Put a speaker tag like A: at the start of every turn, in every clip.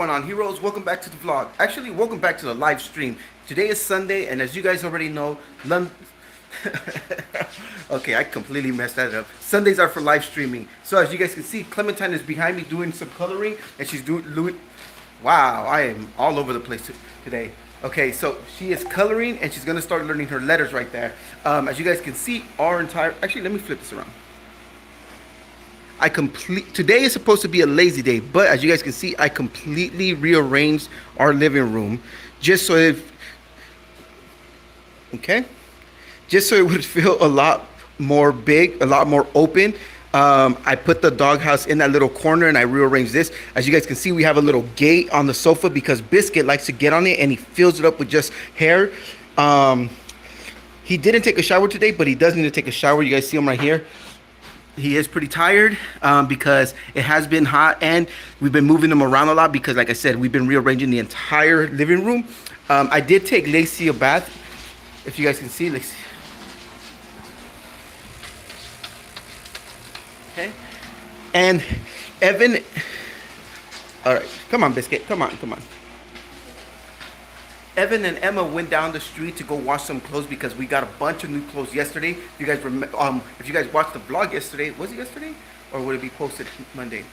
A: Going on, heroes? Welcome back to the vlog. Actually, welcome back to the live stream. Today is Sunday, and as you guys already know, okay, I completely messed that up. Sundays are for live streaming. So as you guys can see, Clementine is behind me doing some coloring, and she's doing. Wow, I am all over the place today. Okay, so she is coloring, and she's gonna start learning her letters right there. As you guys can see, our entire. Actually, let me flip this around. Today is supposed to be a lazy day, but as you guys can see, I completely rearranged our living room just so okay, just so it would feel a lot more big, a lot more open. I put the doghouse in that little corner and I rearranged this. As you guys can see, we have a little gate on the sofa because Biscuit likes to get on it and he fills it up with just hair. He didn't take a shower today, but he does need to take a shower. You guys see him right here. He is pretty tired because it has been hot and we've been moving him around a lot because, like I said, we've been rearranging the entire living room. I did take Lacey a bath. If you guys can see, Lacey. Okay. And Evan. All right. Come on, Biscuit. Come on. Come on. Evan and Emma went down the street to go wash some clothes because we got a bunch of new clothes yesterday. If you guys if you guys watched the vlog yesterday, was it yesterday or would it be posted Monday?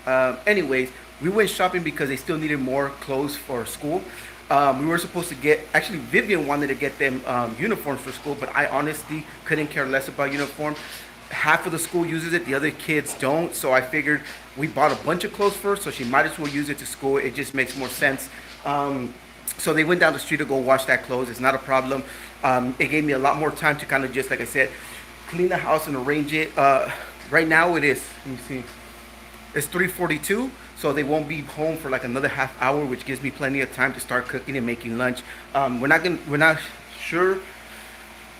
A: Anyways, we went shopping because they still needed more clothes for school. We were supposed to get, actually Vivian wanted to get them uniforms for school, but I honestly couldn't care less about uniform. Half of the school uses it, the other kids don't, so I figured we bought a bunch of clothes for her, so she might as well use it to school. It just makes more sense. So they went down the street to go wash that clothes. It's not a problem. It gave me a lot more time to kind of just, like I said, clean the house and arrange it. Right now it is, let me see, it's 3:42, so they won't be home for like another half hour, which gives me plenty of time to start cooking and making lunch. We're not sure.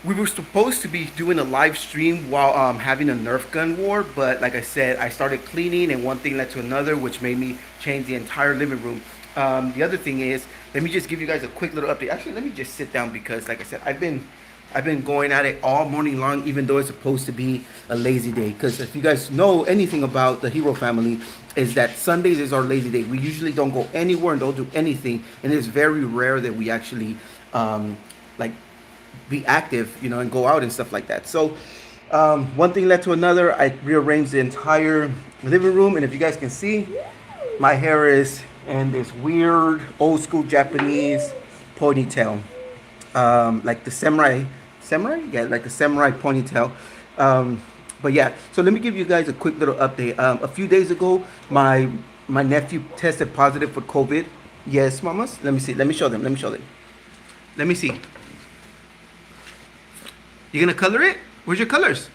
A: We were supposed to be doing a live stream while having a Nerf gun war, but like I said, I started cleaning and one thing led to another, which made me change the entire living room. The other thing is, let me just give you guys a quick little update. Actually, let me just sit down because, like I said, I've been going at it all morning long, even though it's supposed to be a lazy day. Because if you guys know anything about the Hero family, is that Sundays is our lazy day. We usually don't go anywhere and don't do anything, and it's very rare that we actually like be active, you know, and go out and stuff like that. So one thing led to another. I rearranged the entire living room, and if you guys can see, my hair is in this weird old school Japanese ponytail, like the samurai, yeah, like a samurai ponytail. But yeah, so let me give you guys a quick little update. A few days ago, my nephew tested positive for COVID. Yes, mamas. Let me see. Let me show them. Let me show them. Let me see. You gonna color it? Where's your colors?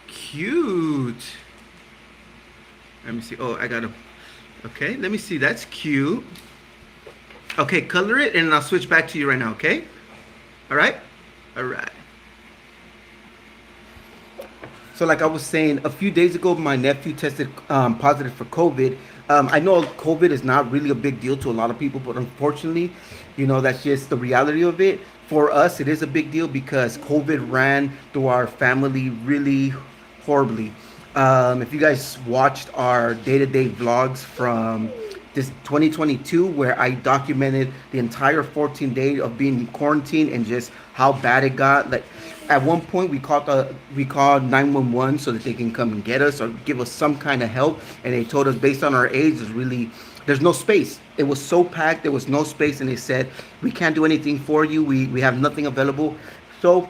A: Cute. Let me see. Oh, I gotta. Okay, let me see. That's cute. Okay, color it, and I'll switch back to you right now. Okay. All right. All right. So like I was saying, a few days ago, my nephew tested positive for COVID. I know COVID is not really a big deal to a lot of people, but unfortunately, you know, that's just the reality of it. For us, it is a big deal because COVID ran through our family really horribly. If you guys watched our day-to-day vlogs from this 2022, where I documented the entire 14 days of being quarantined and just how bad it got, like at one point we called 911 so that they can come and get us or give us some kind of help, and they told us based on our age there's no space. It was so packed, there was no space, and they said we can't do anything for you, we have nothing available, so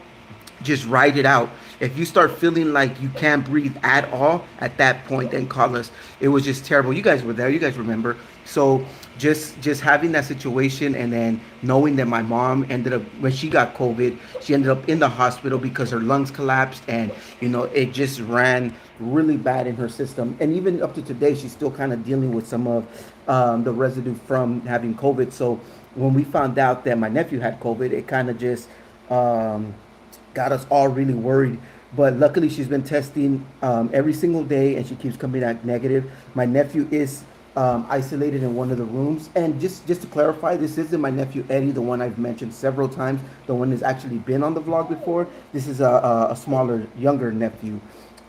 A: just ride it out. If you start feeling like you can't breathe at all at that point, then call us. It was just terrible. You guys were there, you guys remember. So just having that situation, and then knowing that my mom ended up, when she got COVID, she ended up in the hospital because her lungs collapsed, and you know, it just ran really bad in her system. And even up to today, she's still kind of dealing with some of the residue from having COVID. So when we found out that my nephew had COVID, it kind of just got us all really worried. But luckily, she's been testing every single day, and she keeps coming back negative. My nephew is isolated in one of the rooms. And just to clarify, this isn't my nephew Eddie, the one I've mentioned several times, the one that's actually been on the vlog before. This is a smaller, younger nephew.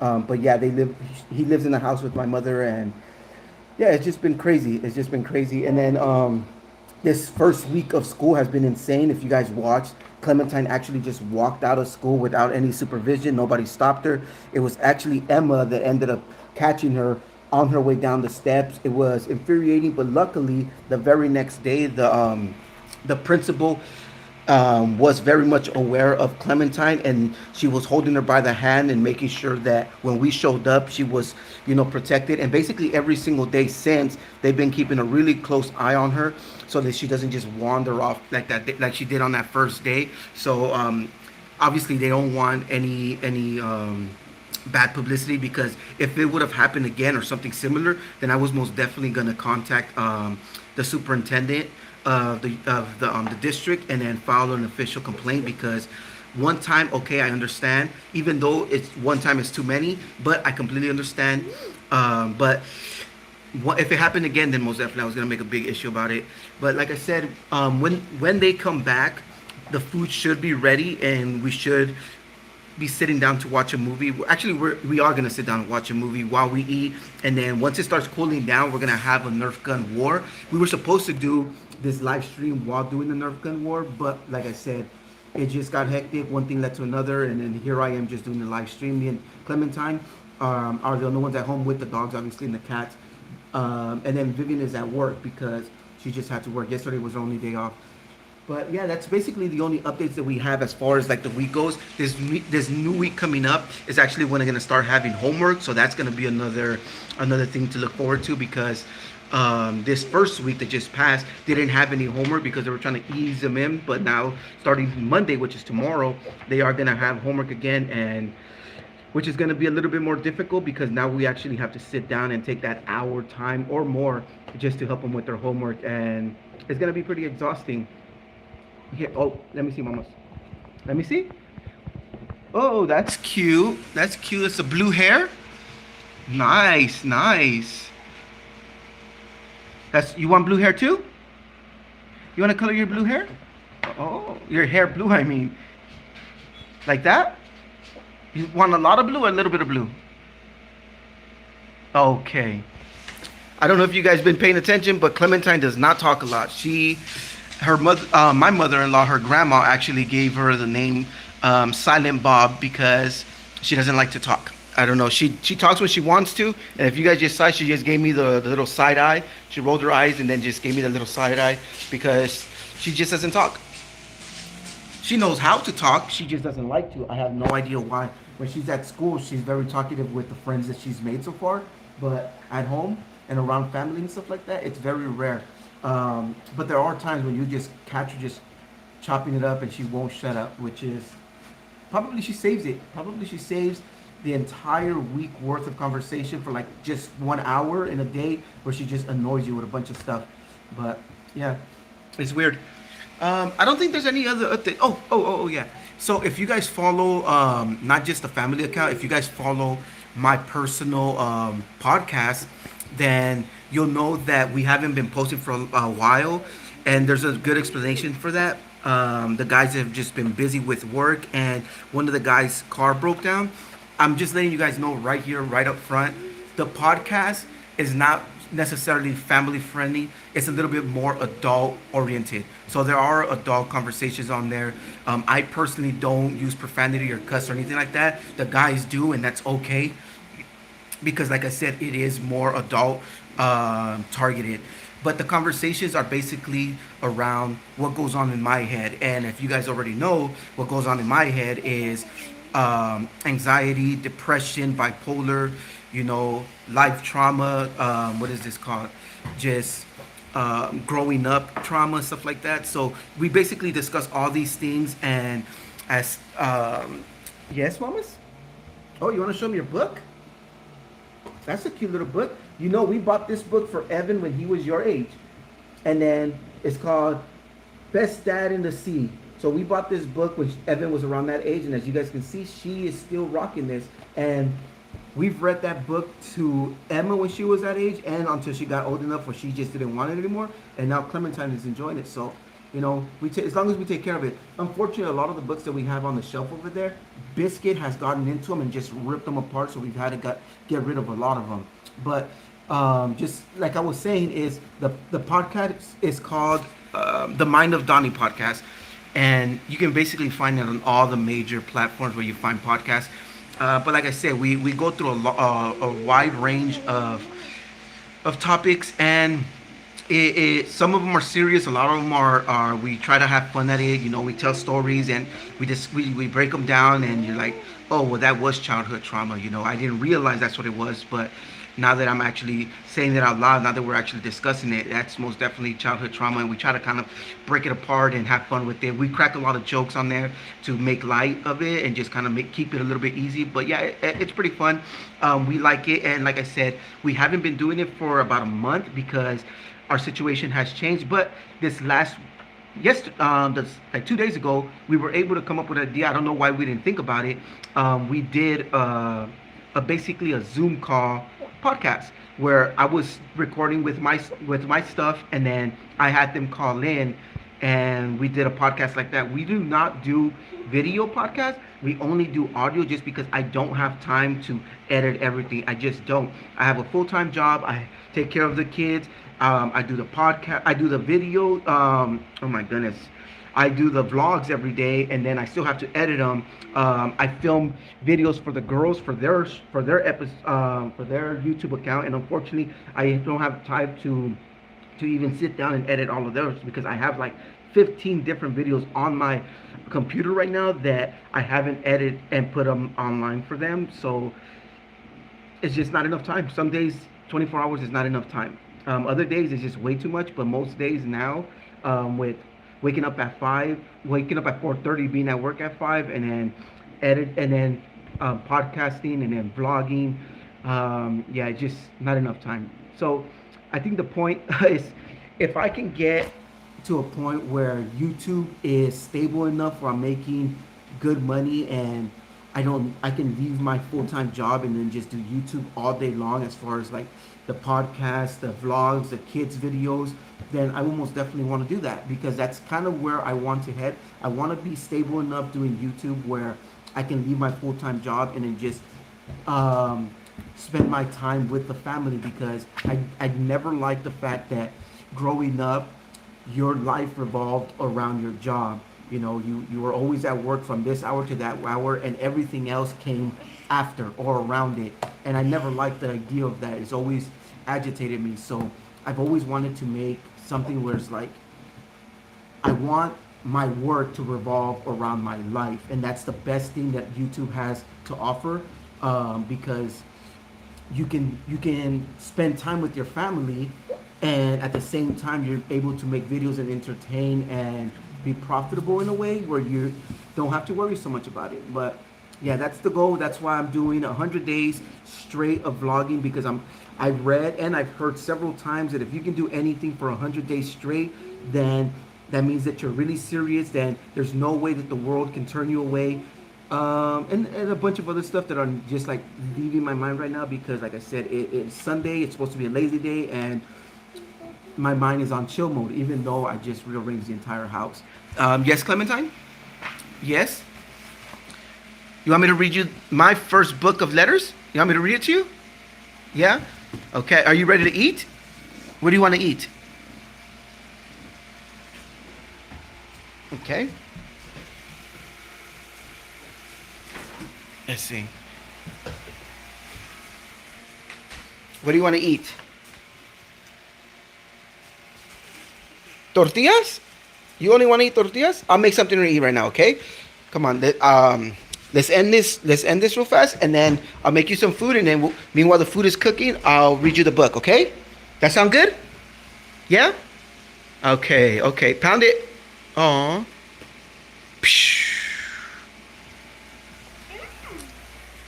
A: But yeah, he lives in the house with my mother, and Yeah, it's just been crazy. It's just been crazy. And then this first week of school has been insane. If you guys watched, Clementine actually just walked out of school without any supervision. Nobody stopped her. It was actually Emma that ended up catching her on her way down the steps. It was infuriating, but luckily, the very next day, the principal was very much aware of Clementine, and she was holding her by the hand and making sure that when we showed up, she was, protected. And basically, every single day since, they've been keeping a really close eye on her so that she doesn't just wander off like that, like she did on that first day. So obviously, they don't want any bad publicity, because if it would have happened again or something similar, then I was most definitely gonna contact the superintendent of the district and then file an official complaint, because one time, okay, I understand, even though it's one time is too many, but I completely understand. But if it happened again, then most definitely I was gonna make a big issue about it. But like I said, when they come back, the food should be ready, and we should be sitting down to watch a movie. Actually, we are gonna sit down and watch a movie while we eat, and then once it starts cooling down, we're gonna have a Nerf gun war. We were supposed to do this live stream while doing the Nerf gun war, but like I said, it just got hectic. One thing led to another, and then here I am just doing the live stream. Me and Clementine are the only ones at home with the dogs, obviously, and the cats. And then Vivian is at work because she just had to work. Yesterday was her only day off. But yeah, that's basically the only updates that we have as far as like the week goes. This new week coming up is actually when I'm gonna start having homework, so that's gonna be another thing to look forward to, because this first week that just passed, they didn't have any homework because they were trying to ease them in. But now, starting Monday, which is tomorrow, they are gonna have homework again, and which is gonna be a little bit more difficult because now we actually have to sit down and take that hour time or more just to help them with their homework, and it's gonna be pretty exhausting. Here, oh, let me see, mamas. Let me see. Oh, that's cute. That's cute. It's a blue hair. Nice, nice. That's, you want blue hair too? You want to color your blue hair? Oh, your hair blue. I mean, like that. You want a lot of blue or a little bit of blue? Okay. I don't know if you guys been paying attention, but Clementine does not talk a lot. Her mother, my mother-in-law, her grandma actually gave her the name Silent Bob because she doesn't like to talk. I don't know. She talks when she wants to, and if you guys just saw, she just gave me the little side eye. She rolled her eyes and then just gave me the little side eye because she just doesn't talk. She knows how to talk. She just doesn't like to. I have no idea why. When she's at school, she's very talkative with the friends that she's made so far. But at home and around family and stuff like that, it's very rare. But there are times when you just catch her just chopping it up and she won't shut up, which is probably she saves it. Probably she saves the entire week worth of conversation for like just 1 hour in a day where she just annoys you with a bunch of stuff. But yeah, it's weird. I don't think there's any other update. Oh, yeah. So if you guys follow, not just the family account, if you guys follow my personal podcast, then you'll know that we haven't been posting for a while, and there's a good explanation for that. The guys have just been busy with work, and one of the guys' car broke down. I'm just letting you guys know right here, right up front, the podcast is not necessarily family friendly. It's a little bit more adult oriented. So there are adult conversations on there. I personally don't use profanity or cuss or anything like that. The guys do, and that's okay, because like I said, it is more adult targeted. But the conversations are basically around what goes on in my head. And if you guys already know, what goes on in my head is anxiety, depression, bipolar, life trauma, what is this called? Just growing up trauma, stuff like that. So we basically discuss all these things. And as, yes, mamas? Oh, you want to show me your book? That's a cute little book. We bought this book for Evan when he was your age. And then it's called Best Dad in the Sea. So we bought this book when Evan was around that age. And as you guys can see, she is still rocking this. And we've read that book to Emma when she was that age, and until she got old enough where she just didn't want it anymore. And now Clementine is enjoying it. So, as long as we take care of it. Unfortunately, a lot of the books that we have on the shelf over there, Biscuit has gotten into them and just ripped them apart. So we've had to get rid of a lot of them. But Just like I was saying, is the podcast is called the Mind of Donnie podcast, and you can basically find it on all the major platforms where you find podcasts. But like I said, we go through a wide range of topics, and some of them are serious. A lot of them are we try to have fun at it. You know, we tell stories and we break them down, and you're like, oh, well, that was childhood trauma. You know, I didn't realize that's what it was, but now that I'm actually saying it out loud, now that we're actually discussing it, that's most definitely childhood trauma, and we try to kind of break it apart and have fun with it. We crack a lot of jokes on there to make light of it and just kind of keep it a little bit easy. But yeah, it's pretty fun. We like it, and like I said, we haven't been doing it for about a month because our situation has changed. But this last like 2 days ago, we were able to come up with an idea. I don't know why we didn't think about it. We did basically a Zoom call podcast where I was recording with my stuff, and then I had them call in, and we did a podcast like that. We do not do video podcast. We only do audio just because I don't have time to edit everything. I just don't. I have a full-time job. I take care of the kids. I do the podcast. I do the video. Oh my goodness. I do the vlogs every day, and then I still have to edit them. I film videos for the girls for their YouTube account, and unfortunately, I don't have time to even sit down and edit all of those because I have like 15 different videos on my computer right now that I haven't edited and put them online for them. So it's just not enough time. Some days 24 hours is not enough time. Other days it's just way too much. But most days now, with waking up at 5, waking up at 4:30, being at work at 5, and then edit, and then podcasting, and then vlogging. Yeah, it's just not enough time. So I think the point is, if I can get to a point where YouTube is stable enough where I'm making good money, and I can leave my full-time job and then just do YouTube all day long, as far as like the podcast, the vlogs, the kids videos, then I will most definitely want to do that, because that's kind of where I want to head. I want to be stable enough doing YouTube where I can leave my full-time job and then just um, spend my time with the family, because I never liked the fact that growing up, your life revolved around your job. You know, you were always at work from this hour to that hour, and everything else came after or around it. And I never liked the idea of that. It's always agitated me. So I've always wanted to make something where it's like, I want my work to revolve around my life, and that's the best thing that YouTube has to offer, because you can spend time with your family, and at the same time you're able to make videos and entertain and be profitable in a way where you don't have to worry so much about it. But yeah, that's the goal. That's why I'm doing 100 days straight of vlogging, because I've read and I've heard several times that if you can do anything for 100 days straight, then that means that you're really serious. Then there's no way that the world can turn you away. And a bunch of other stuff that are just like leaving my mind right now, because like I said, it's Sunday. It's supposed to be a lazy day, and my mind is on chill mode, even though I just rearranged the entire house. Yes, Clementine? Yes? You want me to read you my first book of letters? You want me to read it to you? Yeah? Okay, are you ready to eat? What do you want to eat? Okay. Let's see. What do you want to eat? Tortillas? You only want to eat tortillas? I'll make something to eat right now, okay? Come on. Let's end this. Let's end this real fast, and then I'll make you some food, and then meanwhile the food is cooking, I'll read you the book, okay? That sound good? Yeah? Okay, okay. Pound it. Aw.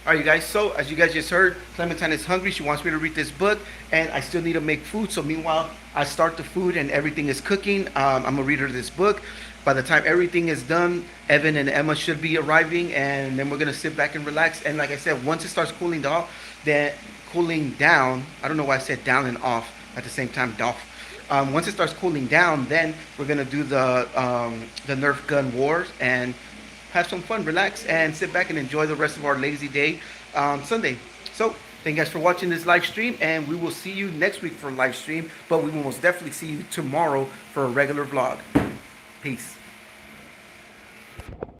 A: All right, you guys. So as you guys just heard, Clementine is hungry. She wants me to read this book, and I still need to make food. So meanwhile, I start the food and everything is cooking. I'm gonna read her this book. By the time everything is done, Evan and Emma should be arriving, and then we're gonna sit back and relax. And like I said, once it starts cooling down, I don't know why I said down and off at the same time, doff. Once it starts cooling down, then we're gonna do the Nerf gun wars and have some fun, relax, and sit back and enjoy the rest of our lazy day Sunday. So Thank you guys for watching this live stream, and we will see you next week for a live stream, but we will most definitely see you tomorrow for a regular vlog. Peace.